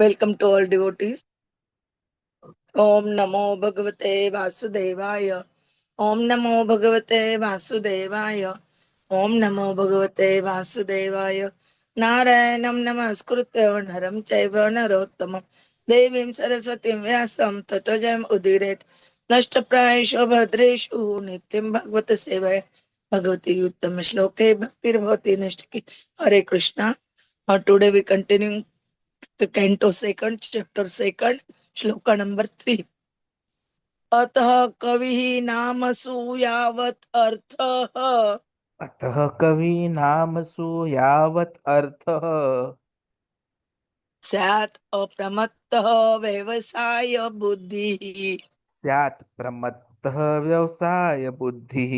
Welcome to all devotees. Om Namo Bhagavate Vasudevaya. Om Namo Bhagavate Vasudevaya. Om Namo Bhagavate Vasudevaya. Narayanam Namaskritya Naram Chaiva Narottamam Devim Saraswatim Vyasam Tato Jayam Udiret Nashtaprayeshu Bhadreshu Nityam Bhagavata Sevaya Bhagavati Uttam Shloke Bhaktir Bhavati Nishtaki. Hare Krishna. Today we continue the canto second, chapter second, shloka number 3. अतः कविः नामसु यावत् अर्थः अतः कवीनामसु यावत् अर्थः स्यात् अप्रमत्तः व्यवसाय बुद्धिः स्यात् प्रमत्तः व्यवसाय बुद्धिः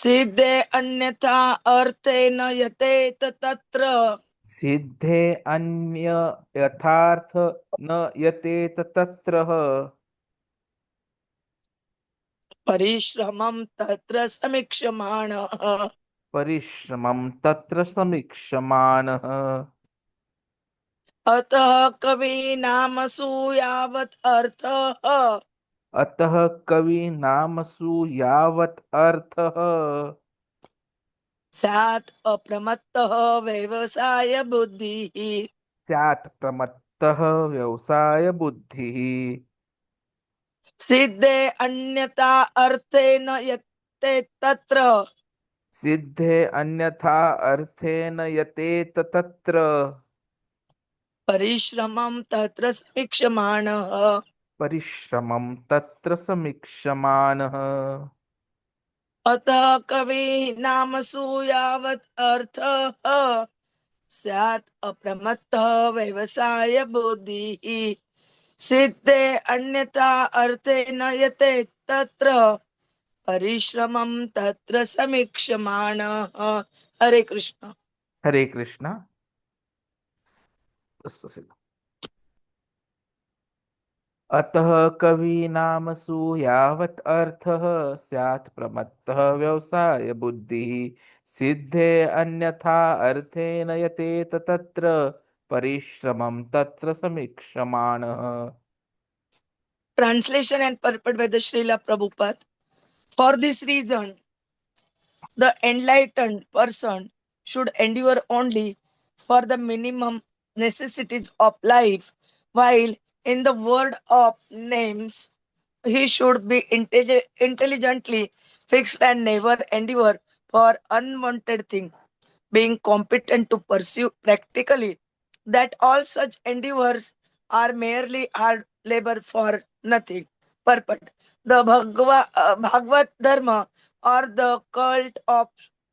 सिद्धे अन्यथा अर्थेन यतेत तत्र सिद्धे अन्य यथार्थ न यतेत तत्र परिश्रमं तत्र समीक्षमाणः परिश्रमं तत्र समीक्षमाणः अतः कवीनामसु यावत् अर्थः अतः कवीनामसु यावत् अर्थः स्यात् अप्रमत्तः व्यवसाय बुद्धिः स्यात् प्रमत्तः व्यवसाय बुद्धिः सिद्धे अन्यथा अर्थेन यत्ते तत्र सिद्धे अन्यथा अर्थेन यतेत तत्र परिश्रमं तत्र समीक्षमाणः परिश्रमं तत्र समीक्षमाणः अतः कवीनामसु यावत् अर्थः स्यात् अप्रमत्तः व्यवसाय बुद्धिः सिद्धे अन्यथा अर्थेन यते तत्र परिश्रमं तत्र समीक्षमाणः. हरे कृष्ण. हरे कृष्ण. अतः कवीनामसु यावत् अर्थः स्यात् प्रमत्तः व्यवसाय बुद्धिः सिद्धे अन्यथा अर्थेन यतेत तत्र परिश्रमं तत्र समीक्षमाणः. Translation and purport by the Srila Prabhupada. For this reason, the enlightened person should endure only for the minimum necessities of life, while in the world of names, he should be intelligently fixed and never endure for unwanted things, being competent to pursue practically that all such endeavors are merely hard labor for nothing. Purport. The Bhagavad Dharma or the cult of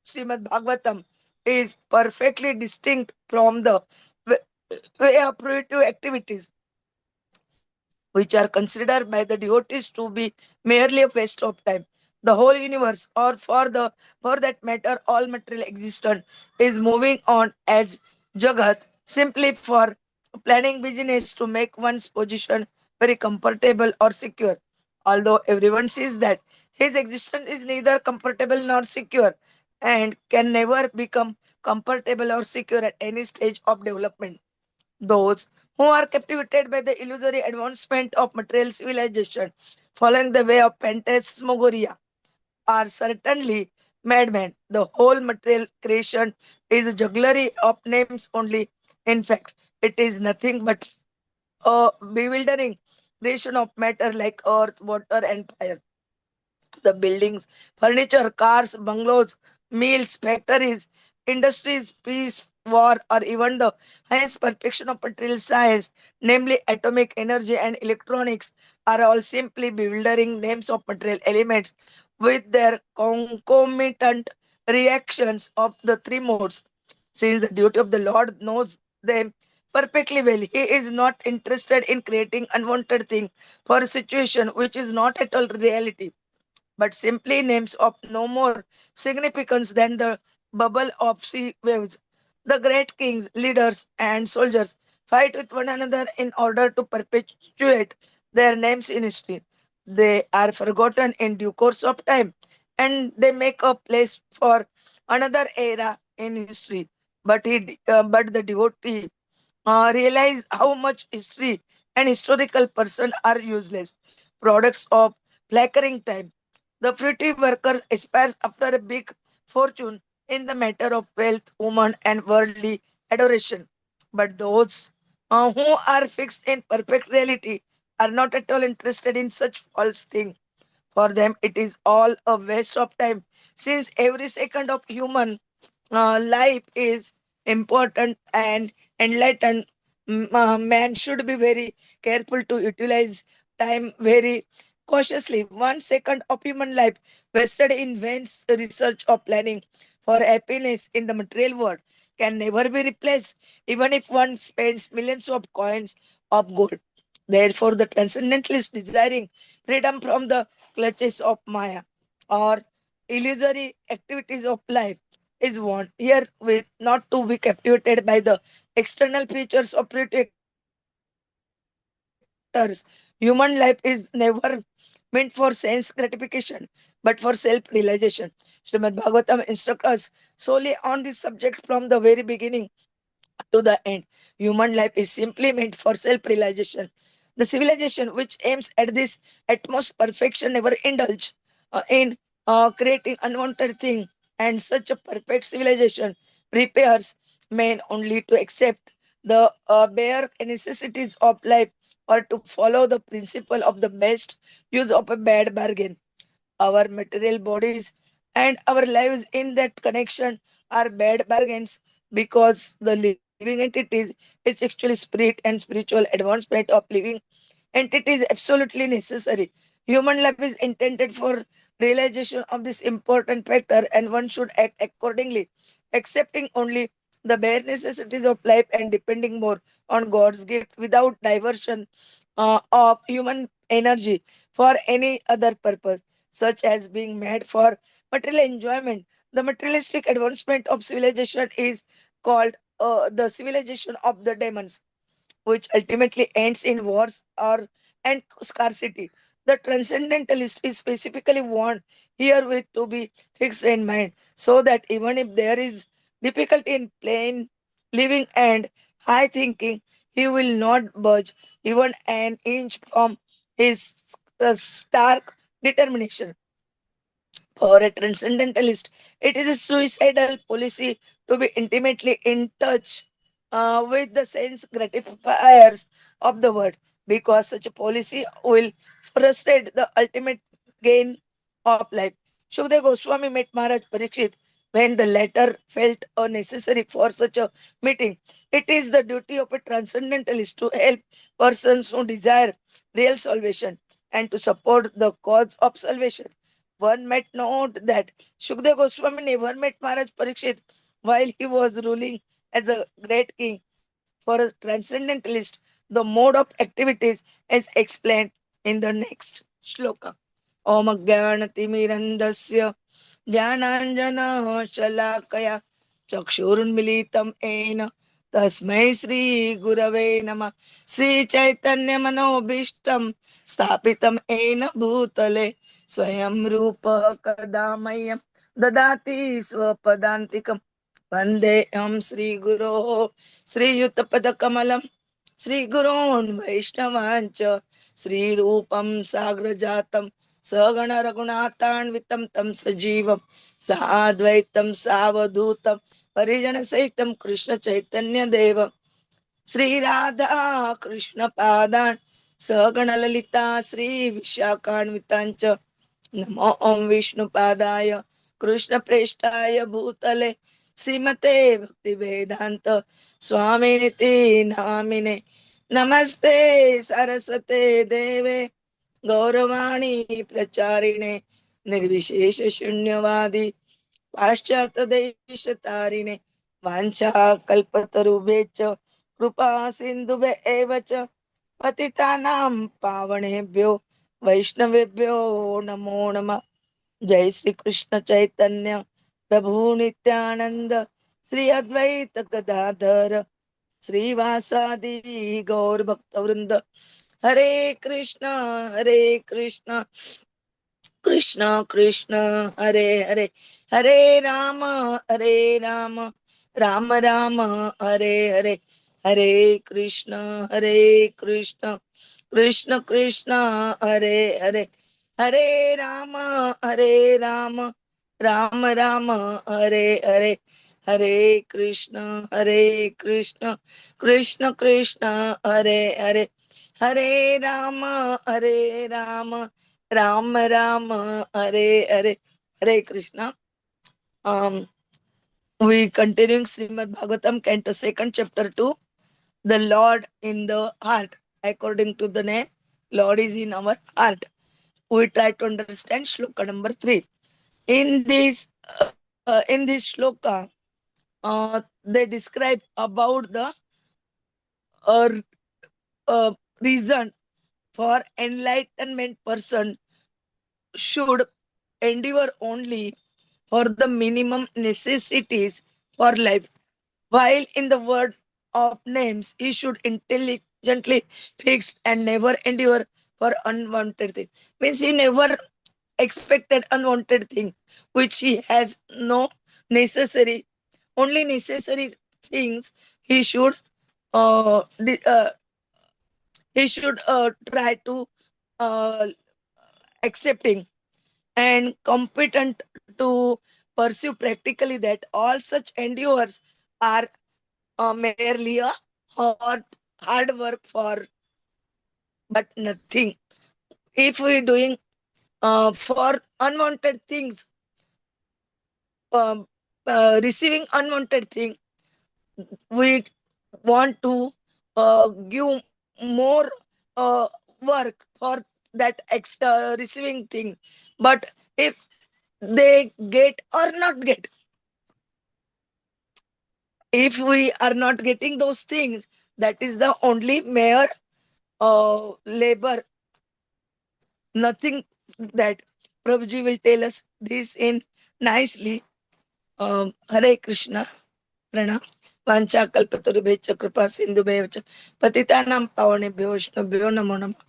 Srimad Bhagavatam is perfectly distinct from the way of primitive activities, which are considered by the devotees to be merely a waste of time. The whole universe, or for that matter, all material existence, is moving on as Jagat simply for planning business to make one's position very comfortable or secure. Although everyone sees that his existence is neither comfortable nor secure and can never become comfortable or secure at any stage of development. Those who are captivated by the illusory advancement of material civilization, following the way of phantasmagoria, are certainly madmen. The whole material creation is a jugglery of names only. In fact, it is nothing but a bewildering creation of matter like earth, water, and fire. The buildings, furniture, cars, bungalows, mills, factories, industries, peace, war, or even the highest perfection of material science, namely atomic energy and electronics, are all simply bewildering names of material elements with their concomitant reactions of the three modes. Since the duty of the Lord knows them perfectly well, He is not interested in creating unwanted thing for a situation which is not at all reality, but simply names of no more significance than the bubble of sea waves. The great kings, leaders, and soldiers fight with one another in order to perpetuate their names in history. They are forgotten in due course of time, and they make a place for another era in history. But the devotee realize how much history and historical person are useless products of flickering time. The fruity worker aspires after a big fortune in the matter of wealth, woman, and worldly adoration. But those who are fixed in perfect reality are not at all interested in such false things. For them, it is all a waste of time, since every second of human life is important and enlightened. Man should be very careful to utilize time very cautiously. 1 second of human life wasted in vain research or planning for happiness in the material world can never be replaced, even if one spends millions of coins of gold. Therefore, the transcendentalist desiring freedom from the clutches of Maya or illusory activities of life is warned here with not to be captivated by the external features of pretty actors. Human life is never meant for sense gratification, but for self-realization. Srimad Bhagavatam instructs us solely on this subject from the very beginning to the end. Human life is simply meant for self realization. The civilization which aims at this utmost perfection never indulge in creating unwanted things, and such a perfect civilization prepares men only to accept the bare necessities of life or to follow the principle of the best use of a bad bargain. Our material bodies and our lives in that connection are bad bargains, because the living entities is actually spirit and spiritual advancement of living entity is absolutely necessary. Human life is intended for realization of this important factor, and one should act accordingly, accepting only the bare necessities of life and depending more on God's gift without diversion of human energy for any other purpose, such as being made for material enjoyment. The materialistic advancement of civilization is called the civilization of the demons, which ultimately ends in wars or and scarcity. The transcendentalist is specifically warned herewith to be fixed in mind, so that even if there is difficulty in plain living and high thinking, he will not budge even an inch from his stark determination. For a transcendentalist, it is a suicidal policy to be intimately in touch with the sense gratifiers of the world, because such a policy will frustrate the ultimate gain of life. Shukdev Goswami met Maharaj Parikshit when the latter felt necessary for such a meeting. It is the duty of a transcendentalist to help persons who desire real salvation and to support the cause of salvation. One might note that Shukdev Goswami never met Maharaj Parikshit while he was ruling as a great king. For a transcendentalist, the mode of activities is explained in the next shloka. Om Jnana Jnananjana Shalakaya Chakshurunmilitam Ena Tasmai Sri Gurave Nama Sri Chaitanya Manobishtam Stapitam Ena Bhutale Swayam Rupa Kadamayam Dadati Swapadantikam Vandeham Sri Guru Sri Yutapada Kamalam Sri Gurun Vaishnavancha Sri Rupam Sagrajatam Sagana Raghunathanvitam Tam Sajivam Sadvaitam Savadutam Parijana Saitam Krishna Chaitanya Deva Sri Radha Krishna Padan Sagana Lalita Sri Vishakhanvitancha Namo Om Vishnu Padaya Krishna Preshtaya Bhutale Srimate Bhakti Vedanta Swami Niti Namine Namaste Saraswate Deve Gauravani Pracharine Nirvishesha Shunyavadi Paschata Deshatarine Vancha Kalpatarubhecha Krupa Sindhube Evacha Patitanam Pavanebhyo Vaishnavebhyo Namo Namah. जय श्री कृष्ण चैतन्य प्रभु नित्यानंद श्री अद्वैत गदाधर श्रीवासादि गौर भक्त वृंद हरे Krishna Krishna Krishna Hare Hare Hare Ram Ram Ram Hare Hare Hare Krishna, Hare Krishna, Krishna Krishna, Hare Hare, Hare Rama, Hare Rama, Rama Rama, Hare Hare, Hare Krishna, Hare Krishna, Krishna Krishna, Hare Hare, Hare Rama, Hare Rama, Rama Rama, Hare Hare, Hare Krishna. Um, we continuing Srimad Bhagavatam, Canto 2nd, Chapter 2. The Lord in the heart. According to the name, Lord is in our heart. We try to understand shloka number 3. In this shloka, they describe about the uh, reason for enlightenment person should endure only for the minimum necessities for life. While in the word of names, he should intelligently fix and never endure for unwanted things. Means he never expected unwanted thing, which he has no necessary, only necessary things he should uh, di- uh, try to uh, accepting and competent to pursue practically that all such endures are merely a hard work for but nothing. If we doing for unwanted things, um, receiving unwanted thing, we want to give more work for that receiving thing. But if they get or not get, if we are not getting those things, that is the only mere labor, nothing that Prabhuji will tell us this in nicely. Hare Krishna, Pranam. Vancha kalpatarubhyecha kripa sindhubhyecha patitanam pavanebhyo vaishnavabhyo namo namah.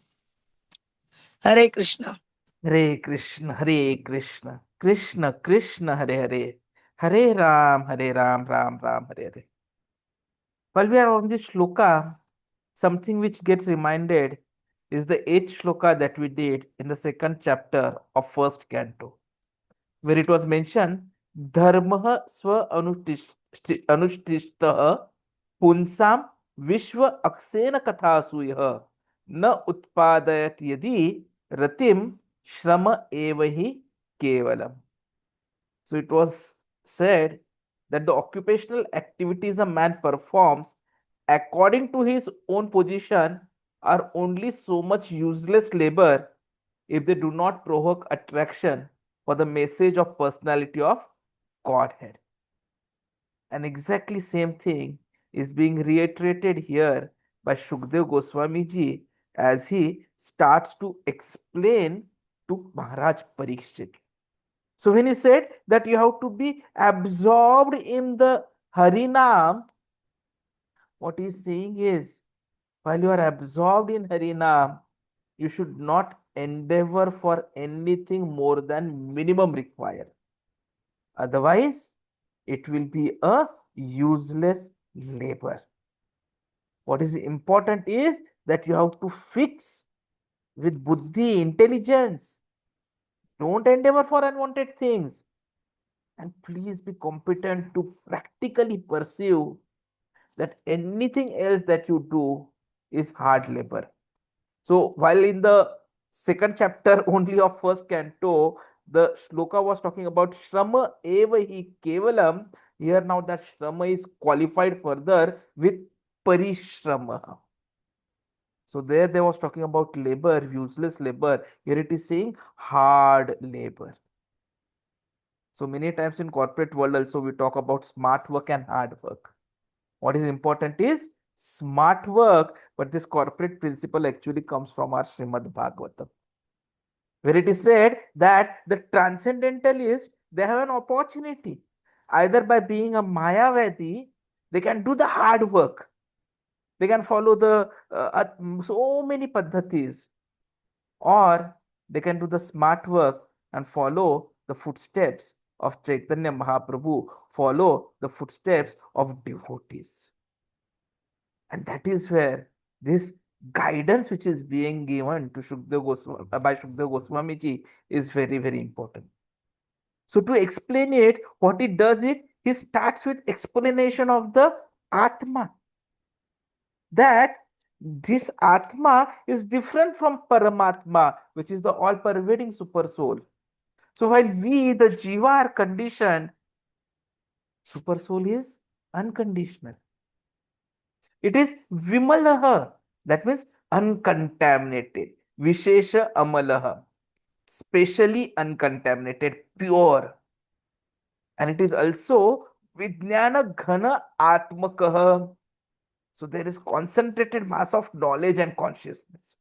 Hare Krishna. Hare Krishna, Hare Krishna, Krishna Krishna, Hare Hare, Hare Ram, Hare Ram, Ram Ram, Hare Hare. While we are on this shloka, something which gets reminded is the 8th shloka that we did in the 2nd chapter of 1st canto, where it was mentioned, Dharmah swa anushtishtaha punsam vishwa aksena kathasuyah na utpadayat yadi ratim shrama evahi kevalam. So it was said that the occupational activities a man performs according to his own position are only so much useless labor if they do not provoke attraction for the message of personality of Godhead. And exactly same thing is being reiterated here by Shukdev Goswami ji as he starts to explain to Maharaj Parikshit. So when he said that you have to be absorbed in the Harinam, what he's saying is, while you are absorbed in Harinam, you should not endeavor for anything more than minimum required. Otherwise, it will be a useless labor. What is important is that you have to fix with buddhi, intelligence. Don't endeavor for unwanted things. And please be competent to practically pursue that anything else that you do is hard labor. So while in the 2nd chapter only of 1st canto, the shloka was talking about Shrama eva hi kevalam. Here now that Shrama is qualified further with Parishrama. So there they was talking about labor, useless labor. Here it is saying hard labor. So many times in corporate world also we talk about smart work and hard work. What is important is smart work, but this corporate principle actually comes from our Srimad Bhagavatam, where it is said that the transcendentalists, they have an opportunity. Either by being a Mayavadi, they can do the hard work. They can follow the so many paddhatis, or they can do the smart work and follow the footsteps of Chaitanya Mahaprabhu, follow the footsteps of devotees. And that is where this guidance which is being given to by Shukdev Goswami ji is very, very important. So to explain it, what he does he starts with explanation of the Atma. That this Atma is different from Paramātmā, which is the all-pervading Supersoul. So while we, the jīva, are conditioned, Supersoul is unconditional. It is vimalah, that means uncontaminated. Vishesha amalah, specially uncontaminated, pure. And it is also vijñāna-ghana-ātmakaḥ. So there is concentrated mass of knowledge and consciousness.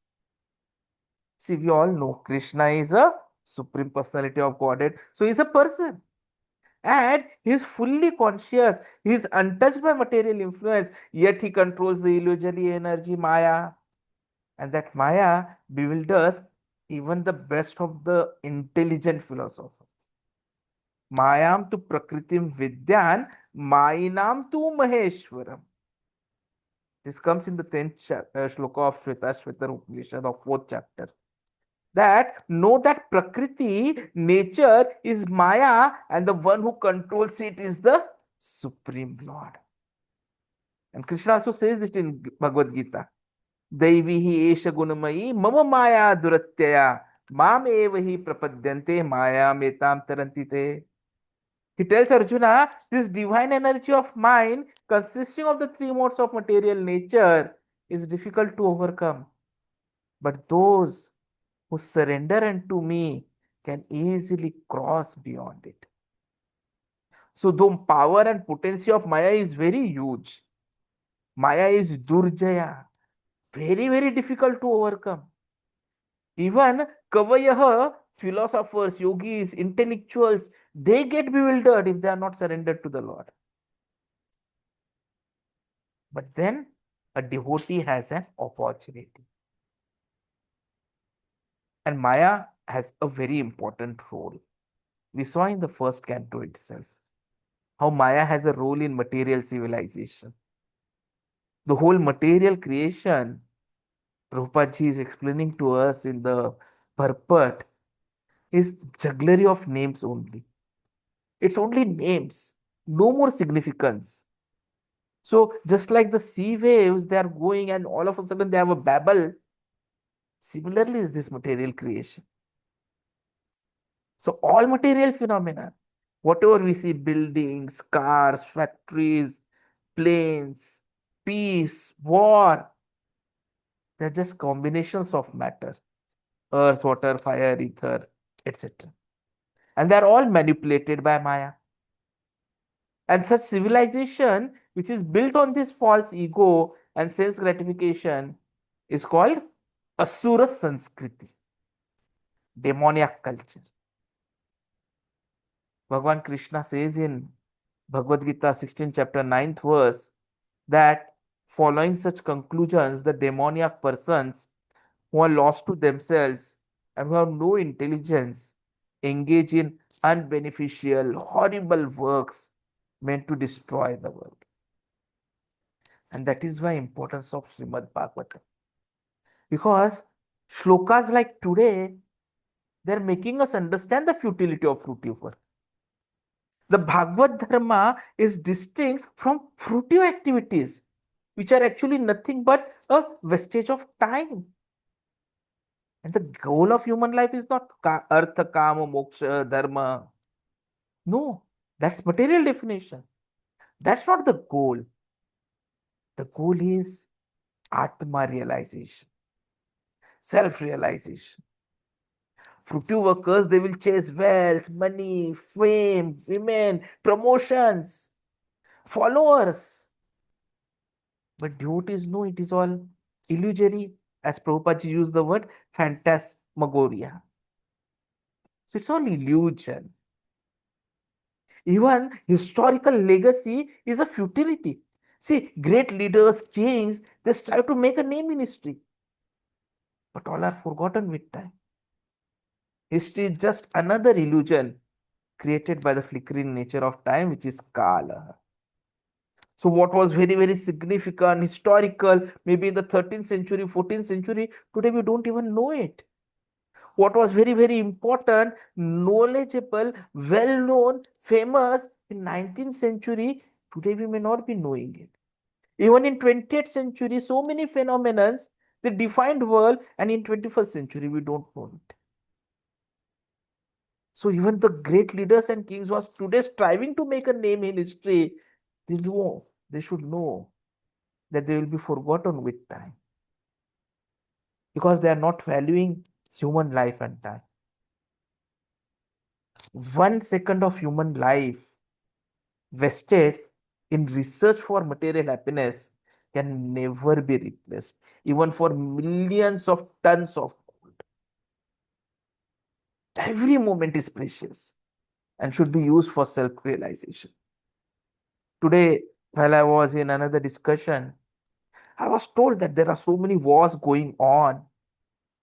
See, we all know Krishna is a supreme personality of Godhead. So he's a person. And he is fully conscious. He is untouched by material influence, yet he controls the illusory energy Maya. And that Maya bewilders even the best of the intelligent philosophers. Mayam tu prakritim vidyan, Mayinam tu maheshwaram. This comes in the 10th shloka of Shvetashvatar Upanishad of 4th chapter. That know that Prakriti, nature is Maya, and the one who controls it is the Supreme Lord. And Krishna also says it in Bhagavad Gita. Daivihi esha gunamayi mama maya duratyaya mam evahi prapadyante maya metam tarantite. He tells Arjuna, this divine energy of mine, consisting of the three modes of material nature, is difficult to overcome. But those who surrender unto me can easily cross beyond it. So the power and potency of Maya is very huge. Maya is durjaya, very, very difficult to overcome. Even Kavayah, philosophers, yogis, intellectuals, they get bewildered if they are not surrendered to the Lord. But then a devotee has an opportunity. And Maya has a very important role. We saw in the first canto itself how Maya has a role in material civilization. The whole material creation, Prabhupada ji is explaining to us in the purport, is jugglery of names only. It's only names, no more significance. So just like the sea waves, they are going and all of a sudden they have a babble. Similarly is this material creation. So all material phenomena, whatever we see, buildings, cars, factories, planes, peace, war, they're just combinations of matter, earth, water, fire, ether, etc. And they're all manipulated by Maya. And such civilization, which is built on this false ego and sense gratification, is called Asura Sanskriti, demoniac culture. Bhagavan Krishna says in Bhagavad Gita 16 chapter 9th verse that following such conclusions, the demoniac persons who are lost to themselves and who have no intelligence engage in unbeneficial, horrible works meant to destroy the world. And that is why importance of Srimad Bhagavatam. Because shlokas like today, they're making us understand the futility of fruitive work. The Bhagavad Dharma is distinct from fruitive activities, which are actually nothing but a vestige of time. And the goal of human life is not artha, kama, moksha, dharma. No, that's material definition. That's not the goal. The goal is Ātmā realization, self-realization. Fruitive workers, they will chase wealth, money, fame, women, promotions, followers. But devotees know it is all illusory, as Prabhupada used the word phantasmagoria. So it's all illusion. Even historical legacy is a futility. See, great leaders, kings, they strive to make a name in history. But all are forgotten with time. History is just another illusion created by the flickering nature of time, which is Kala. So what was very, very significant, historical, maybe in the 13th century, 14th century, today we don't even know it. What was very, very important, knowledgeable, well-known, famous in 19th century, today we may not be knowing it. Even in 20th century, so many phenomena, the defined world, and in 21st century, we don't know it. So even the great leaders and kings was today striving to make a name in history, they should know that they will be forgotten with time because they are not valuing human life and time. 1 second of human life vested in research for material happiness can never be replaced, even for millions of tons of gold. Every moment is precious and should be used for self-realization. Today, while I was in another discussion, I was told that there are so many wars going on.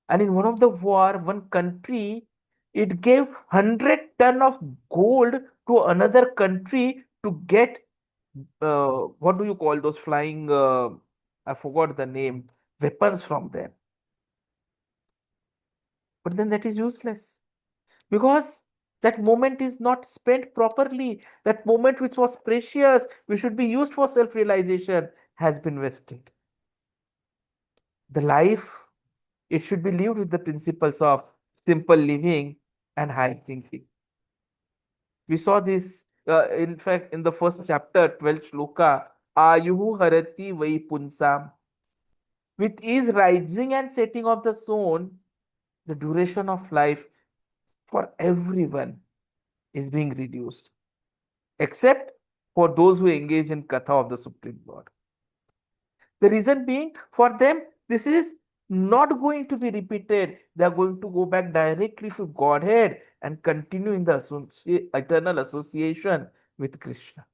And in one of the war, one country, it gave 100 ton of gold to another country to get, what do you call those flying, I forgot the name, weapons from them. But then that is useless because that moment is not spent properly. That moment which was precious, which should be used for self-realization, has been wasted. The life, it should be lived with the principles of simple living and high thinking. We saw this, in fact, in the first chapter, 12th shloka, Ayuhu harati vai punsam. With ease rising and setting of the sun, the duration of life for everyone is being reduced, except for those who engage in katha of the Supreme Lord. The reason being, for them, this is not going to be repeated. They are going to go back directly to Godhead and continue in the eternal association with Krishna.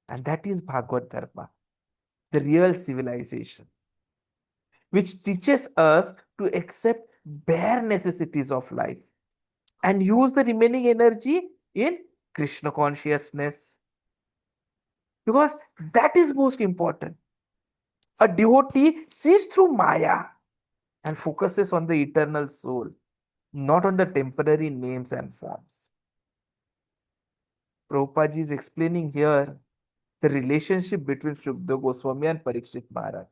And that is Bhagavad Dharma, the real civilization, which teaches us to accept bare necessities of life and use the remaining energy in Krishna consciousness. Because that is most important. A devotee sees through Maya and focuses on the eternal soul, not on the temporary names and forms. Prabhupada is explaining here the relationship between Shukdev Goswami and Parikshit Maharaj.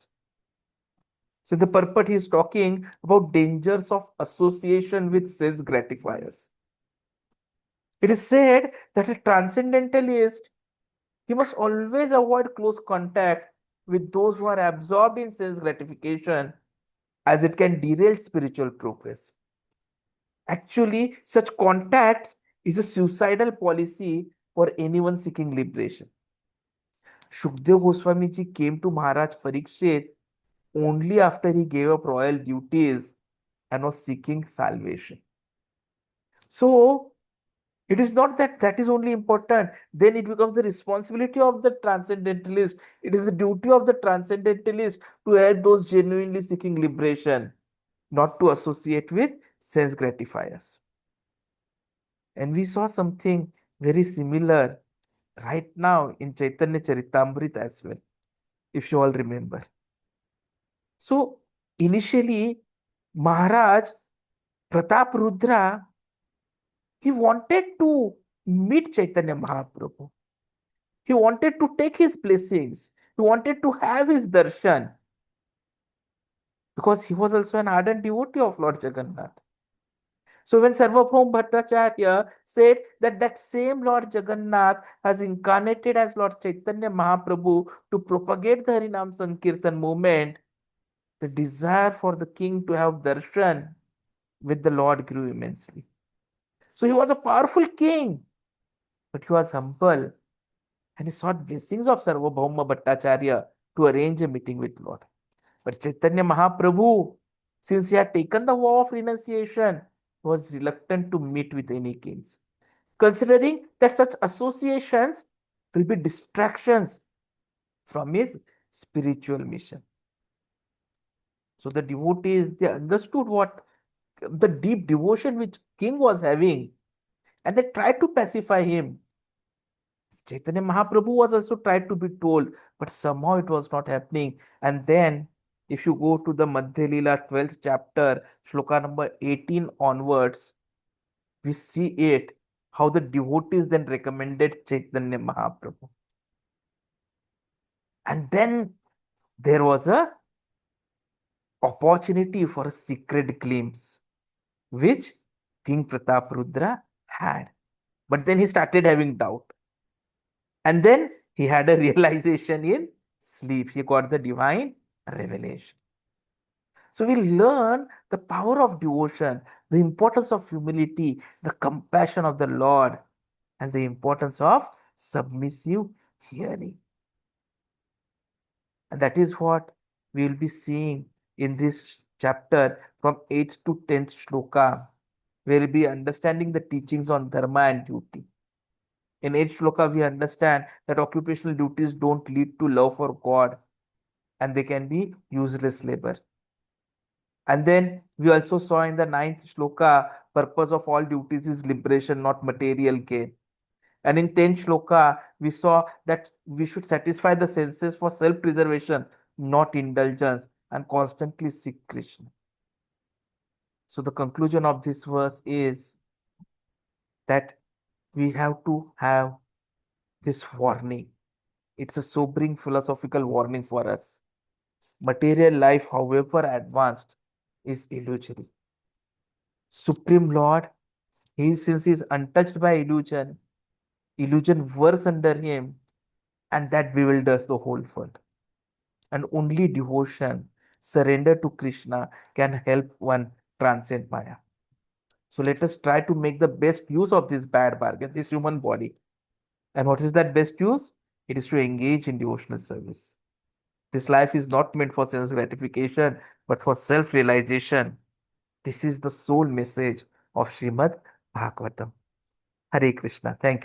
So the purport he is talking about dangers of association with sense gratifiers. It is said that a transcendentalist, he must always avoid close contact with those who are absorbed in sense gratification, as it can derail spiritual progress. Actually, such contacts is a suicidal policy for anyone seeking liberation. Shukdev Goswami ji came to Maharaj Parikshit only after he gave up royal duties and was seeking salvation. So, it is not that that is only important. Then it becomes the responsibility of the transcendentalist. It is the duty of the transcendentalist to help those genuinely seeking liberation, not to associate with sense gratifiers. And we saw something very similar right now in Chaitanya Charitamrita as well, if you all remember. So initially, Maharaj Pratap Rudra, he wanted to meet Chaitanya Mahaprabhu. He wanted to take his blessings. He wanted to have his darshan because he was also an ardent devotee of Lord Jagannath. So when Sarvabhaum Bhattacharya said that that same Lord Jagannath has incarnated as Lord Chaitanya Mahaprabhu to propagate the Harinam Sankirtan movement, the desire for the king to have darshan with the Lord grew immensely. So he was a powerful king, but he was humble and he sought blessings of Sarvabhauma Bhattacharya to arrange a meeting with Lord. But Chaitanya Mahaprabhu, since he had taken the vow of renunciation, was reluctant to meet with any kings, considering that such associations will be distractions from his spiritual mission. So the devotees, they understood what the deep devotion which king was having, and they tried to pacify him. Chaitanya Mahaprabhu was also tried to be told, but somehow it was not happening. And then, if you go to the Madhya Leela 12th chapter, shloka number 18 onwards, we see it how the devotees then recommended Chaitanya Mahaprabhu. And then there was a opportunity for a secret glimpse, which King Prataprudra had. But then he started having doubt. And then he had a realization in sleep. He got the divine revelation. So we learn the power of devotion, the importance of humility, the compassion of the Lord, and the importance of submissive hearing. And that is what we will be seeing in this chapter from 8th to 10th shloka. We will be understanding the teachings on dharma and duty. In 8th shloka, we understand that occupational duties don't lead to love for God and they can be useless labor. And then we also saw in the 9th shloka, purpose of all duties is liberation, not material gain. And in 10th shloka, we saw that we should satisfy the senses for self-preservation, not indulgence, and constantly seek Krishna. So the conclusion of this verse is that we have to have this warning. It's a sobering philosophical warning for us. Material life, however advanced, is illusory. Supreme Lord, since he is untouched by illusion, illusion works under him, and that bewilders the whole world. And only devotion, surrender to Krishna, can help one transcend Maya. So let us try to make the best use of this bad bargain, this human body. And what is that best use? It is to engage in devotional service. This life is not meant for sense gratification, but for self realization. This is the sole message of Srimad Bhagavatam. Hare Krishna. Thank you.